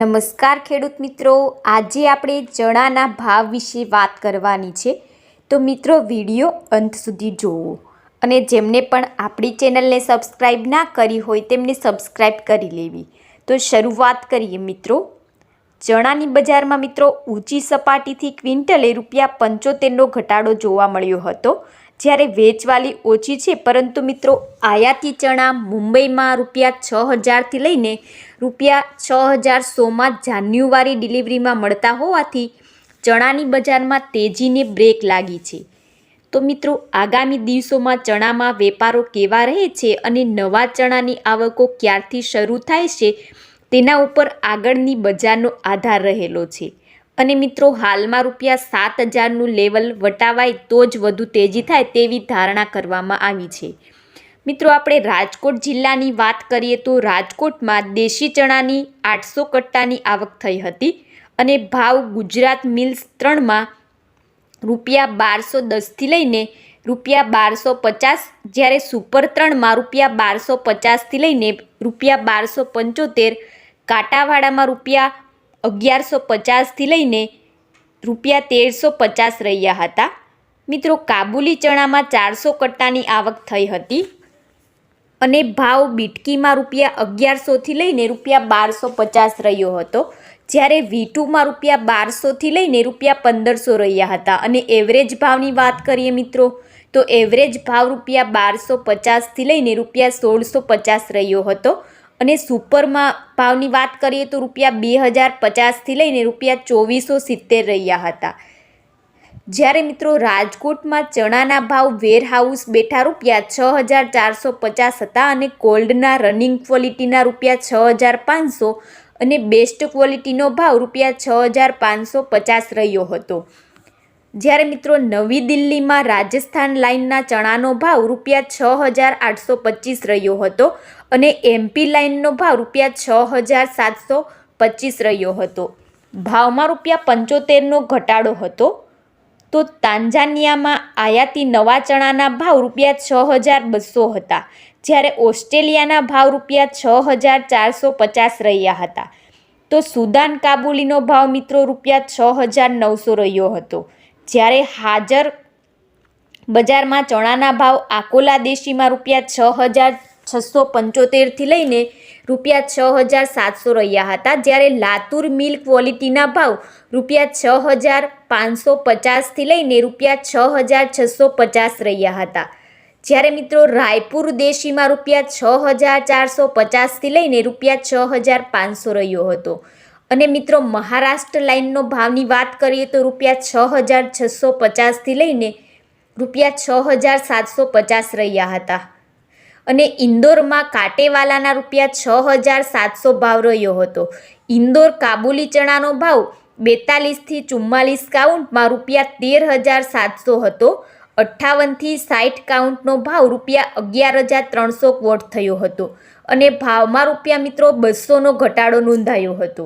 નમસ્કાર ખેડૂત મિત્રો, આજે આપણે ચણાના ભાવ વિશે વાત કરવાની છે. તો મિત્રો વિડીયો અંત સુધી જોવો અને જેમને પણ આપણી ચેનલને સબસ્ક્રાઈબ ના કરી હોય તેમને સબસ્ક્રાઈબ કરી લેવી. તો શરૂઆત કરીએ મિત્રો. ચણાની બજારમાં મિત્રો ઊંચી સપાટીથી ક્વિન્ટલે ₹75નો ઘટાડો જોવા મળ્યો હતો, જ્યારે વેચવાલી ઓછી છે. પરંતુ મિત્રો આયાતી ચણા મુંબઈમાં ₹6000થી લઈને ₹6100માં જાન્યુઆરી ડિલિવરીમાં મળતા હોવાથી ચણાની બજારમાં તેજીને બ્રેક લાગી છે. તો મિત્રો આગામી દિવસોમાં ચણામાં વેપારો કેવા રહે છે અને નવા ચણાની આવકો ક્યારથી શરૂ થાય છે તેના ઉપર આગળની બજારનો આધાર રહેલો છે. અને મિત્રો હાલમાં ₹7000નું લેવલ વટાવાય તો જ વધુ તેજી થાય તેવી ધારણા કરવામાં આવી છે. મિત્રો આપણે રાજકોટ જિલ્લાની વાત કરીએ તો રાજકોટમાં દેશી ચણાની 800 કટ્ટાની આવક થઈ હતી અને ભાવ ગુજરાત મિલ્સ 3માં ₹1210થી લઈને ₹1250, જ્યારે સુપર 3માં ₹1250થી લઈને ₹1275, કાંટાવાળામાં ₹1150થી લઈને ₹1350 રહ્યા હતા. મિત્રો કાબુલી ચણામાં 400 કટ્ટાની આવક થઈ હતી અને ભાવ બીટકીમાં ₹1100થી લઈને ₹1250 રહ્યો હતો, જ્યારે V2માં ₹1200થી લઈને ₹1500 રહ્યા હતા. અને એવરેજ ભાવની વાત કરીએ મિત્રો તો એવરેજ ભાવ ₹1250થી લઈને ₹1650 રહ્યો હતો. અને સુપરમાં ભાવની વાત કરીએ તો ₹2050થી લઈને ₹2470 રહ્યા હતા. જ્યારે મિત્રો રાજકોટમાં ચણાના ભાવ વેરહાઉસ બેઠા ₹6450 હતા અને કોલ્ડના રનિંગ ક્વોલિટીના ₹6500 અને બેસ્ટ ક્વોલિટીનો ભાવ ₹6550 રહ્યો હતો. જ્યારે મિત્રો નવી દિલ્હીમાં રાજસ્થાન લાઇનના ચણાનો ભાવ ₹6825 રહ્યો હતો અને MP લાઇનનો ભાવ ₹6725 રહ્યો હતો. ભાવમાં ₹75નો ઘટાડો હતો. તો તાંજાનિયામાં આયાતી નવા ચણાના ભાવ ₹6200 હતા, જ્યારે ઓસ્ટ્રેલિયાના ભાવ ₹6450 રહ્યા હતા. તો સુદાન કાબુલીનો ભાવ મિત્રો ₹6900 રહ્યો હતો. જ્યારે હાજર બજારમાં ચણાના ભાવ આકોલા દેશીમાં ₹6675થી લઈને ₹6700 રહ્યા હતા, જ્યારે લાતુર મિલ ક્વોલિટીના ભાવ ₹6550થી લઈને ₹6650 રહ્યા હતા. જ્યારે મિત્રો રાયપુર દેશીમાં ₹6450થી લઈને ₹6500 રહ્યો હતો. અને મિત્રો મહારાષ્ટ્ર લાઇનનો ભાવની વાત કરીએ તો ₹6650થી લઈને ₹6750 રહ્યા હતા. અને ઇન્દોરમાં કાટેવાલાના ₹6700 ભાવ રહ્યો હતો. ઇન્દોર કાબુલી ચણાનો ભાવ 42થી 44 કાઉન્ટમાં ₹13700 હતો. 58થી 60 કાઉન્ટનો ભાવ ₹11300 ક્વોટ થયો હતો અને ભાવમાં મિત્રો ₹200નો ઘટાડો નોંધાયો હતો.